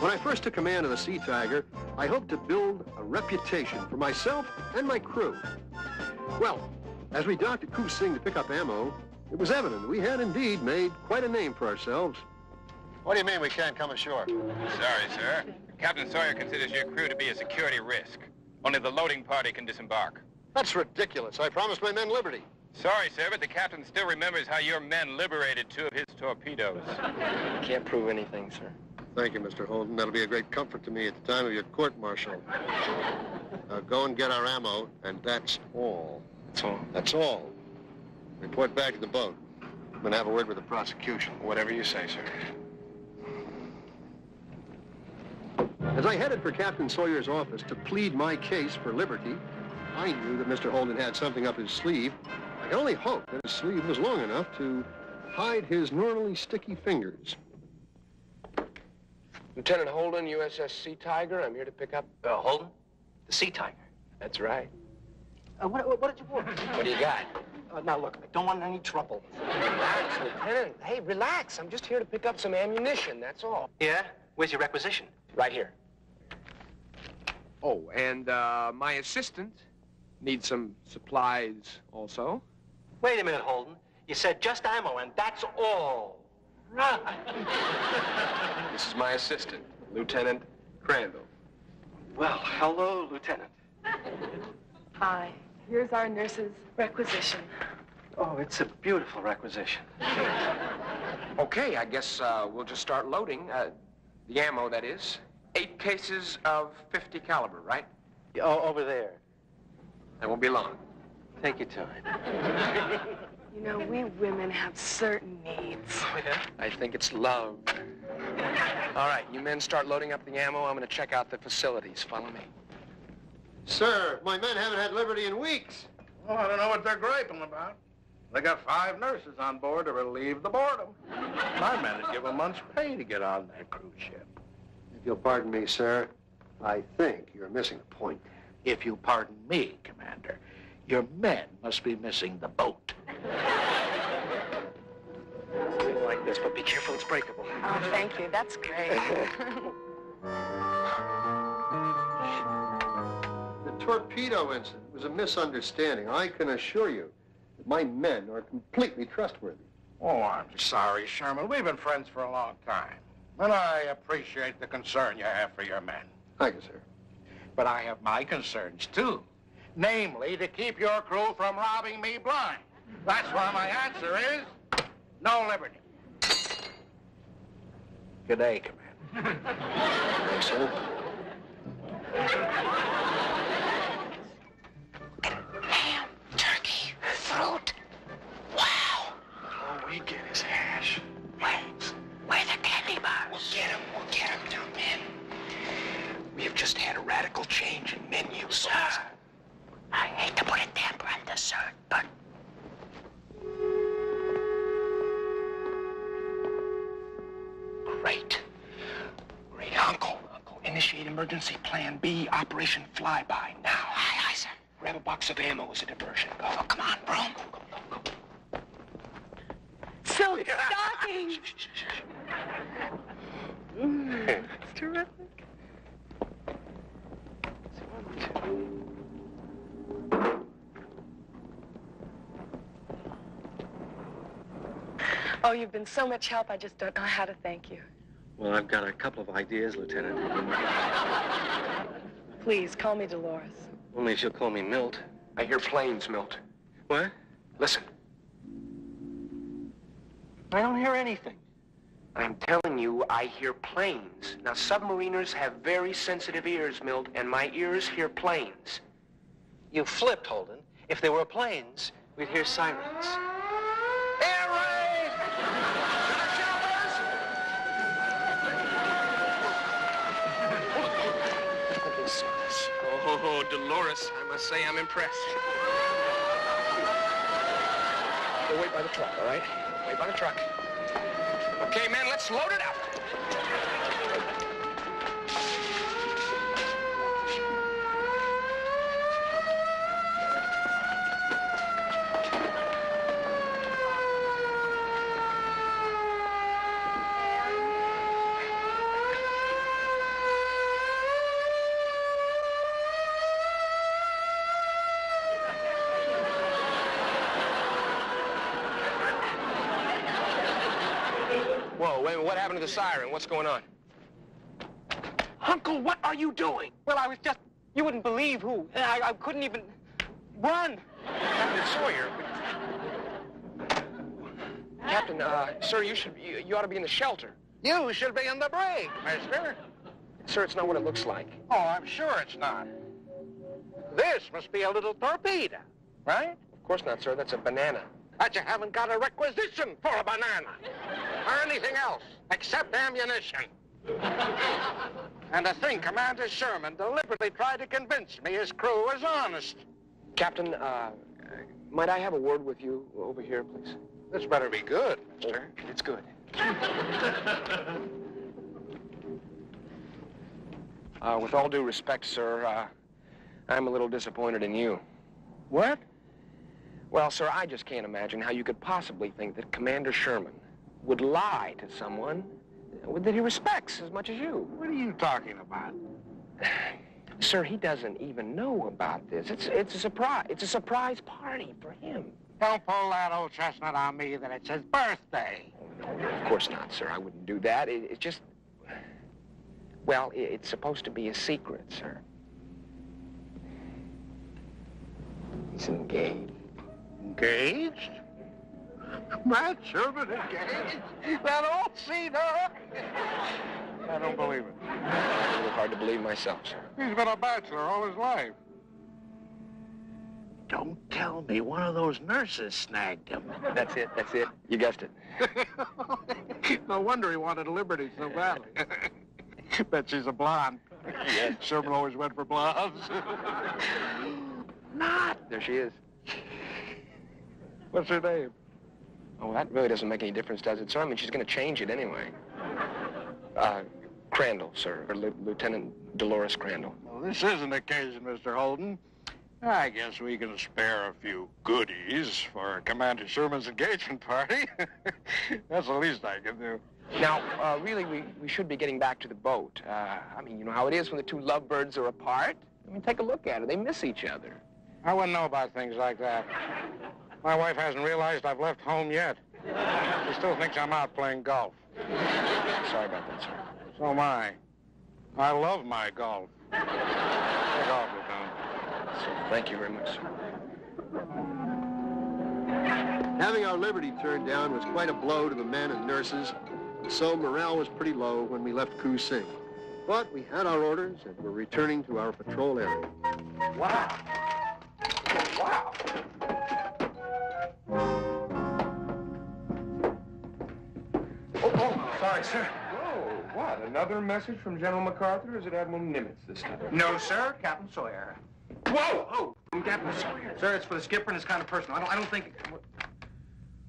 When I first took command of the Sea Tiger, I hoped to build a reputation for myself and my crew. Well, as we docked at Coo Sing to pick up ammo, it was evident that we had indeed made quite a name for ourselves. What do you mean we can't come ashore? Sorry, sir. Captain Sawyer considers your crew to be a security risk. Only the loading party can disembark. That's ridiculous. I promised my men liberty. Sorry, sir, but the captain still remembers how your men liberated 2 of his torpedoes. Can't prove anything, sir. Thank you, Mr. Holden. That'll be a great comfort to me at the time of your court-martial. Now go and get our ammo, and that's all. That's all? That's all. Report back to the boat. I'm going to have a word with the prosecution. Whatever you say, sir. As I headed for Captain Sawyer's office to plead my case for liberty, I knew that Mr. Holden had something up his sleeve. I could only hope that his sleeve was long enough to hide his normally sticky fingers. Lieutenant Holden, USS Sea Tiger. I'm here to pick up... Holden? The Sea Tiger? That's right. What did you want? What do you got? Now, look, I don't want any trouble. Relax, Lieutenant. Hey, relax. I'm just here to pick up some ammunition, that's all. Yeah? Where's your requisition? Right here. Oh, and my assistant needs some supplies also. Wait a minute, Holden. You said just ammo, and that's all. Right. This is my assistant, Lieutenant Crandall. Well, hello, Lieutenant. Hi. Here's our nurse's requisition. Oh, it's a beautiful requisition. Okay, I guess we'll just start loading. The ammo, that is. 8 cases of .50 caliber, right? Oh, over there. That won't be long. Take your time. You know, we women have certain needs. Oh, yeah? I think it's love. All right, you men start loading up the ammo. I'm going to check out the facilities. Follow me. Sir, my men haven't had liberty in weeks. Well, I don't know what they're griping about. They got 5 nurses on board to relieve the boredom. My men would give a month's pay to get on that cruise ship. If you'll pardon me, sir, I think you're missing a point. If you pardon me, Commander, your men must be missing the boat. Something like this, but be careful, it's breakable. Oh, thank you. That's great. The torpedo incident was a misunderstanding. I can assure you that my men are completely trustworthy. Oh, I'm sorry, Sherman. We've been friends for a long time. And I appreciate the concern you have for your men. Thank you, sir. But I have my concerns, too. Namely, to keep your crew from robbing me blind. That's why my answer is no liberty. Good day, Commander. Thanks, sir. Ham, turkey, fruit. Wow. All we get is hash. Where the candy bars? We'll get him, young men. We have just had a radical change in menu, Sir, I hate to put a damper on dessert, but... Great. Uncle, initiate emergency plan B, Operation Flyby, now. Aye, sir. Grab a box of ammo as a diversion. Go. Oh, come on, Broom. Go. Silk stockings. It's terrific. Oh, you've been so much help, I just don't know how to thank you. Well, I've got a couple of ideas, Lieutenant. Please, call me Dolores. Only if you'll call me Milt. I hear planes, Milt. What? Listen. I don't hear anything. I'm telling you, I hear planes. Now, submariners have very sensitive ears, Milt, and my ears hear planes. You flipped, Holden. If there were planes, we'd hear sirens. Air raid! Oh, Dolores, I must say I'm impressed. We'll wait by the truck, all right? Wait by the truck. Okay, men, let's load it up. Whoa, wait a minute. What happened to the siren? What's going on? Uncle, what are you doing? Well, I was just... You wouldn't believe who. I couldn't even... Run! Captain Sawyer. Captain, sir, you ought to be in the shelter. You should be in the brig, mister. Sir, it's not what it looks like. Oh, I'm sure it's not. This must be a little torpedo, right? Of course not, sir. That's a banana. But you haven't got a requisition for a banana. Or anything else, except ammunition. And to think Commander Sherman deliberately tried to convince me his crew was honest. Captain, might I have a word with you over here, please? This better be good, mister. It's good. With all due respect, sir, I'm a little disappointed in you. What? Well, sir, I just can't imagine how you could possibly think that Commander Sherman would lie to someone that he respects as much as you. What are you talking about? Sir, he doesn't even know about this. It's a surprise. It's a surprise party for him. Don't pull that old chestnut on me that it's his birthday. Of course not, sir. I wouldn't do that. It's just... Well, it's supposed to be a secret, sir. He's engaged. Engaged? Matt Sherman engaged? That old cedar? I don't believe it. It's a little hard to believe myself, sir. He's been a bachelor all his life. Don't tell me one of those nurses snagged him. That's it. You guessed it. No wonder he wanted liberty so badly. Bet she's a blonde. Yes. Sherman always went for blondes. Not. There she is. What's her name? Oh, that really doesn't make any difference, does it, sir? I mean, she's going to change it anyway. Crandall, sir. Or Lieutenant Dolores Crandall. Well, this is an occasion, Mr. Holden. I guess we can spare a few goodies for Commander Sherman's engagement party. That's the least I can do. Now, really, we should be getting back to the boat. I mean, you know how it is when the two lovebirds are apart? I mean, take a look at it. They miss each other. I wouldn't know about things like that. My wife hasn't realized I've left home yet. She still thinks I'm out playing golf. Sorry about that, sir. So am I. I love my golf. Take off, Lieutenant. Thank you very much, sir. Having our liberty turned down was quite a blow to the men and nurses, so morale was pretty low when we left Koo Sing. But we had our orders and were returning to our patrol area. Wow. Wow. Oh, sorry, sir. Whoa, what? Another message from General MacArthur, or is it Admiral Nimitz this time? No, sir. Captain Sawyer. Whoa! Oh, from Captain Sawyer. Sir, it's for the skipper and it's kind of personal. I don't think...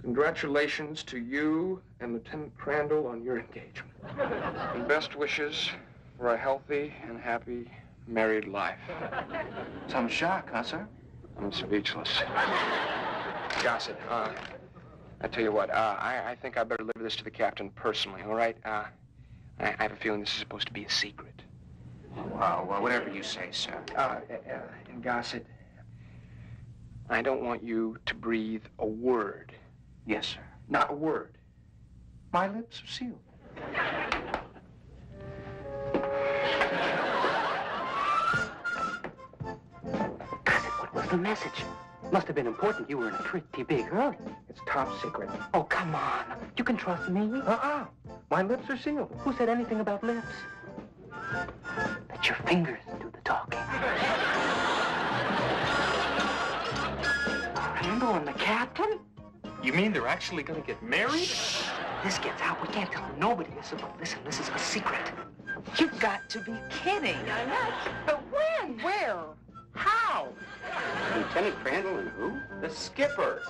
Congratulations to you and Lieutenant Crandall on your engagement. And best wishes for a healthy and happy married life. Some shock, huh, sir? I'm speechless. Gossett, I tell you what, I think I better deliver this to the captain personally, all right? I have a feeling this is supposed to be a secret. Well, whatever you say, sir. And Gossett, I don't want you to breathe a word. Yes, sir. Not a word. My lips are sealed. What was the message? Must have been important. You were in a pretty big hurry. It's top secret. Oh, come on. You can trust me. My lips are sealed. Who said anything about lips? Let your fingers do the talking. Crandall and the captain? You mean they're actually going to get married? Shh. This gets out. We can't tell nobody this. But listen, this is a secret. You've got to be kidding. I'm not. But when? Where? How? Lieutenant Crandall and who? The skipper.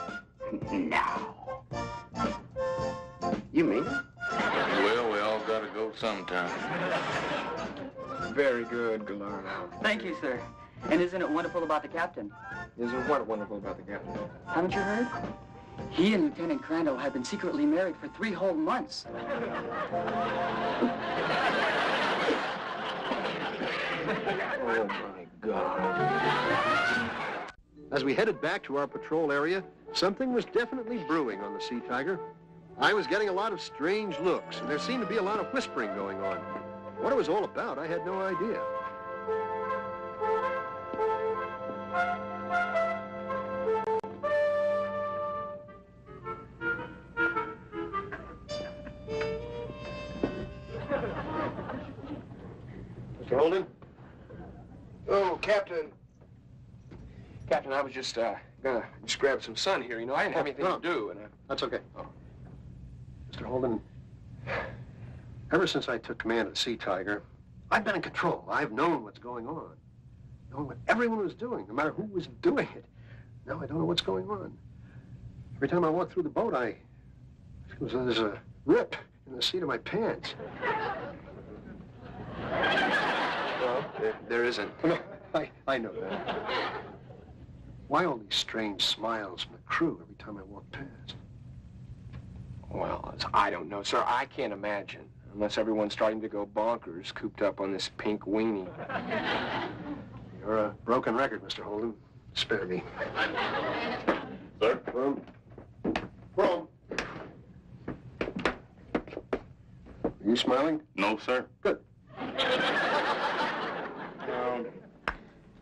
No. You mean it? Well, we all gotta go sometime. Very good, Gallardo. Thank you, sir. And isn't it wonderful about the captain? Isn't what wonderful about the captain? Haven't you heard? He and Lieutenant Crandall have been secretly married for 3 whole months. Oh, my God. As we headed back to our patrol area, something was definitely brewing on the Sea Tiger. I was getting a lot of strange looks, and there seemed to be a lot of whispering going on. What it was all about, I had no idea. Mr. Holden? Oh, Captain. Captain, I was just, gonna just grab some sun here. You know, I didn't have anything to do, and That's okay. Oh. Mr. Holden, ever since I took command of the Sea Tiger, I've been in control. I've known what's going on. Known what everyone was doing, no matter who was doing it. Now I don't know what's going on. Every time I walk through the boat, I feel as though there's a rip in the seat of my pants. well, there isn't. No, I know that. Why all these strange smiles from the crew every time I walk past? Well, I don't know, sir. I can't imagine. Unless everyone's starting to go bonkers, cooped up on this pink weenie. You're a broken record, Mr. Holden. Spare me. Sir? Chrome. Are you smiling? No, sir. Good.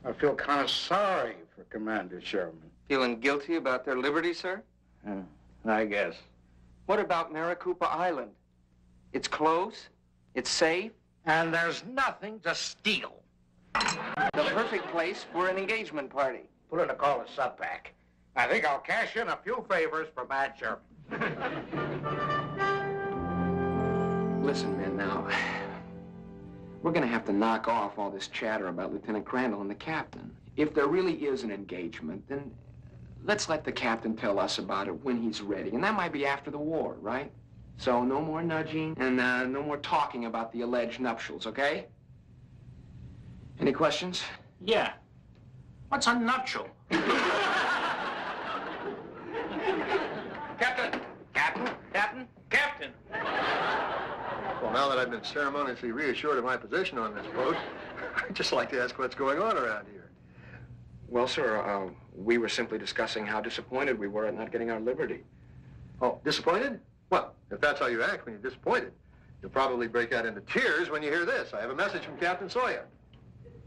I feel kind of sorry for Commander Sherman. Feeling guilty about their liberty, sir? I guess. What about Maricopa Island? It's close, it's safe. And there's nothing to steal. The perfect place for an engagement party. Put in a call to Subpack. I think I'll cash in a few favors for Matt Sherman. Listen, men, now, we're gonna have to knock off all this chatter about Lieutenant Crandall and the captain. If there really is an engagement, then let's let the captain tell us about it when he's ready. And that might be after the war, right? So no more nudging and no more talking about the alleged nuptials, okay? Any questions? Yeah. What's a nuptial? Captain! Captain! Captain! Captain! Well, now that I've been ceremoniously reassured of my position on this boat, I'd just like to ask what's going on around here. Well, sir, we were simply discussing how disappointed we were at not getting our liberty. Oh, disappointed? Well, if that's how you act when you're disappointed, you'll probably break out into tears when you hear this. I have a message from Captain Sawyer.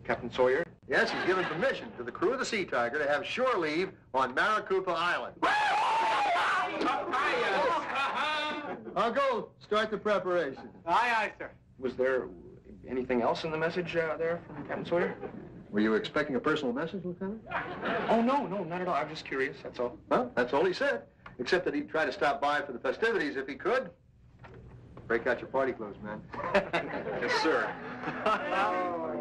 Captain Sawyer? Yes, he's given permission to the crew of the Sea Tiger to have shore leave on Maricopa Island. I'll go start the preparation. Aye, aye, sir. Was there anything else in the message there from Captain Sawyer? Were you expecting a personal message, Lieutenant? Oh, no, not at all. I'm just curious, that's all. Well, that's all he said, except that he'd try to stop by for the festivities if he could. Break out your party clothes, man. Yes, sir. Stop by.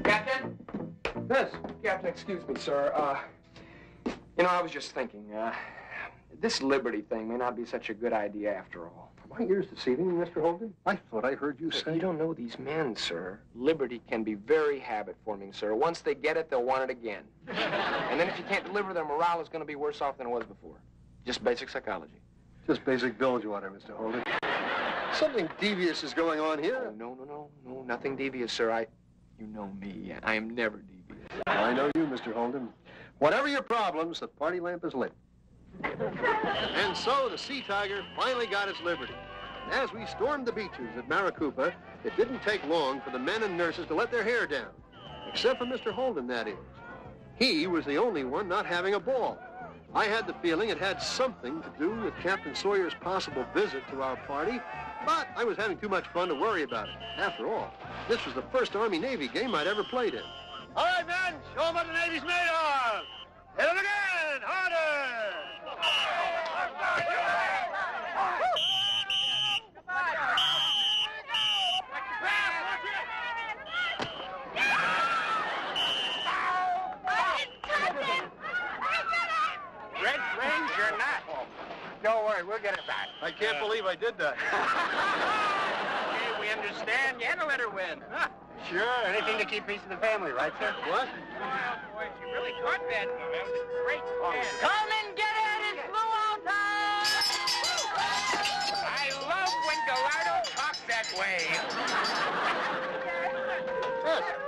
Captain? Yes? Captain, excuse me, sir. You know, I was just thinking, this liberty thing may not be such a good idea after all. Are my ears deceiving me, Mr. Holden? I thought I heard you say... You don't know these men, sir. Liberty can be very habit-forming, sir. Once they get it, they'll want it again. And then if you can't deliver, their morale is going to be worse off than it was before. Just basic psychology. Just basic bilge water, Mr. Holden. Something devious is going on here. Oh, no, nothing devious, sir. You know me. I am never devious. I know you, Mr. Holden. Whatever your problems, the party lamp is lit. And so the Sea Tiger finally got its liberty. And as we stormed the beaches at Maricopa, it didn't take long for the men and nurses to let their hair down. Except for Mr. Holden, that is. He was the only one not having a ball. I had the feeling it had something to do with Captain Sawyer's possible visit to our party, but I was having too much fun to worry about it. After all, this was the first Army-Navy game I'd ever played in. All right, men, show them what the Navy's made of. Hit them again, harder! Red Range, you're not. Don't worry, we'll get it back. I can't believe I did that. Okay, we understand. You had to let her win. Sure, anything to keep peace in the family, right, sir? What? Well, boys, you really caught that. That was a great catch. Come and get it! It's blowout time! I love when Gallardo talks that way. Yes.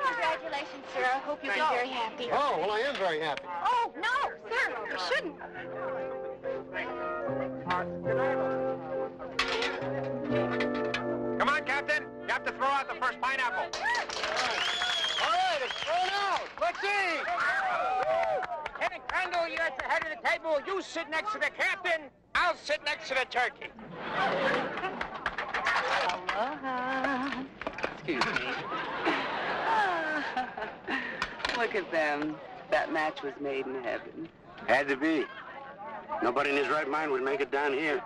Congratulations, sir. I hope you'll be very happy. Oh, well, I am very happy. Oh, no, sir. You shouldn't. Come on, Captain. You have to throw out the first pineapple. All right, it's thrown out. Let's see. Lieutenant Crandall, you're at the head of the table. You sit next to the captain. I'll sit next to the turkey. Aloha. Excuse me. Look at them. That match was made in heaven. Had to be. Nobody in his right mind would make it down here.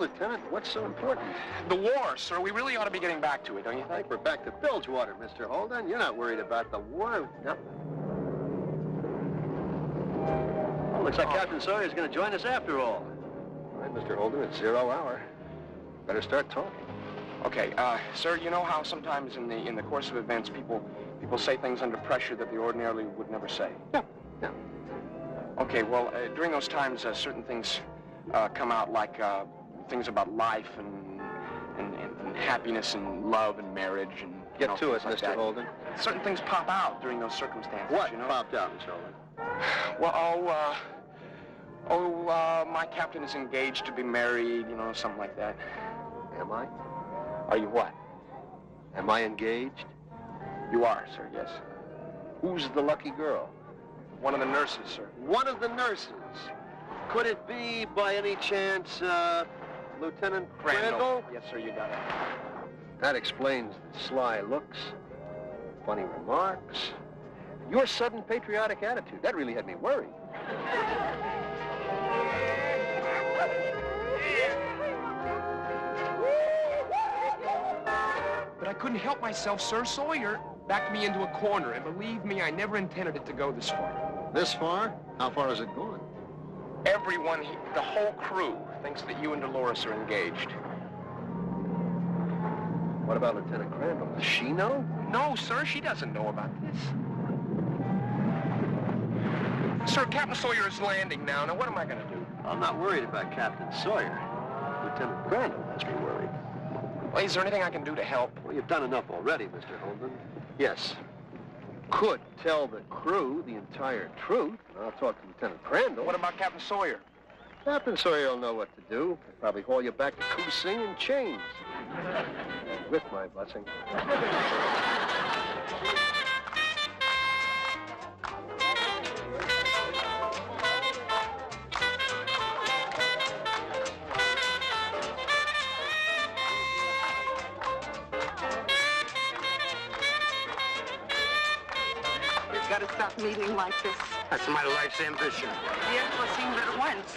Lieutenant, what's so important? The war, sir. We really ought to be getting back to it, don't you I think? think we're back to Bilgewater, Mr. Holden. You're not worried about the war. No. Well, looks like Captain Sawyer's going to join us after all. All right, Mr. Holden, it's 0 hour. Better start talking. Okay, sir, you know how sometimes in the course of events people say things under pressure that they ordinarily would never say? Yeah. Okay, well, during those times, certain things come out like things about life and happiness and love and marriage and Get to it, things like Mr. that. Holden. Certain things pop out during those circumstances. What you know? popped out, Mr. Holden? Well, my captain is engaged to be married, you know, something like that. Am I? Are you what? Am I engaged? You are, sir, yes. Who's the lucky girl? One of the nurses, sir. One of the nurses. Could it be, by any chance, Lieutenant Crandall? Yes, sir, you got it. That explains the sly looks, funny remarks, your sudden patriotic attitude. That really had me worried. But I couldn't help myself, sir. Sawyer backed me into a corner, and believe me, I never intended it to go this far. This far? How far has it gone? Everyone, the whole crew, thinks that you and Dolores are engaged. What about Lieutenant Crandall? Does she know? No, sir, she doesn't know about this. Sir, Captain Sawyer is landing now. Now, what am I going to do? I'm not worried about Captain Sawyer. Lieutenant Crandall has me worried. Well, is there anything I can do to help? Well, you've done enough already, Mr. Holden. Yes. Could tell the crew the entire truth. I'll talk to Lieutenant Crandall. What about Captain Sawyer? Captain Sawyer will know what to do. He'll probably haul you back to Koo Sing in chains. With my blessing. You've got to stop meeting like this. That's my life's ambition. Yes, we'll see that once.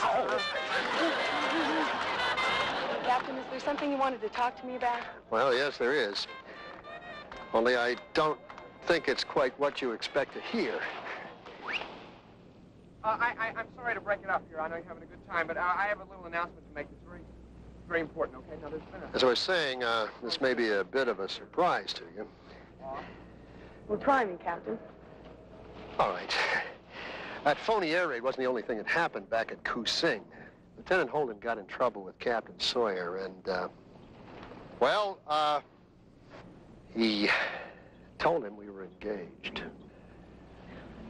Captain, is there something you wanted to talk to me about? Well, yes, there is. Only I don't think it's quite what you expect to hear. I'm sorry to break it up here. I know you're having a good time, but I have a little announcement to make that's very important, okay? Now, there's been a... As I was saying, this may be a bit of a surprise to you. Well, try me, Captain. All right. That phony air raid wasn't the only thing that happened back at Koo Sing. Lieutenant Holden got in trouble with Captain Sawyer, and, he told him we were engaged.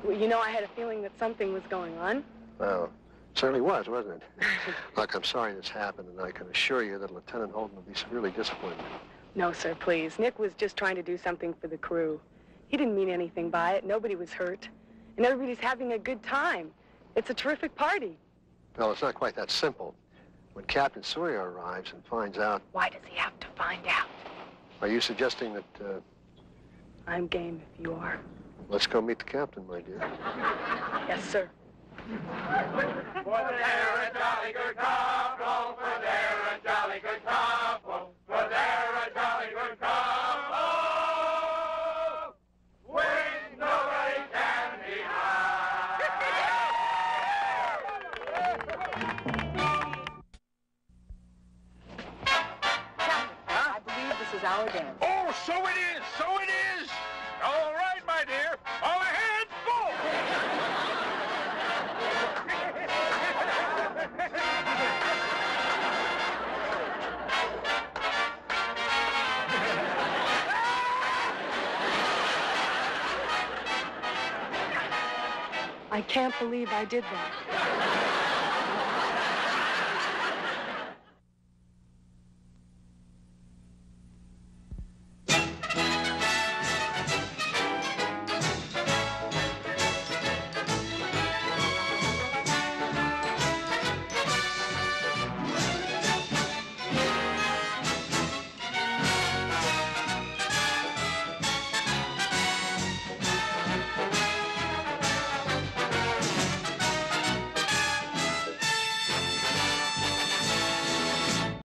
Well, you know, I had a feeling that something was going on. Well, it certainly was, wasn't it? Look, I'm sorry this happened, and I can assure you that Lieutenant Holden will be severely disappointed. No, sir, please. Nick was just trying to do something for the crew. He didn't mean anything by it. Nobody was hurt. And everybody's having a good time. It's a terrific party. Well, it's not quite that simple. When Captain Sawyer arrives and finds out... Why does he have to find out? Are you suggesting that, I'm game if you are. Let's go meet the captain, my dear. Yes, sir. For the air a jolly good cup. roll, for they're a jolly good couple, for they're a jolly good couple. When nobody can deny. I believe this is our dance. Oh, so it is, so it is. All right, my dear. All ahead, go! I can't believe I did that.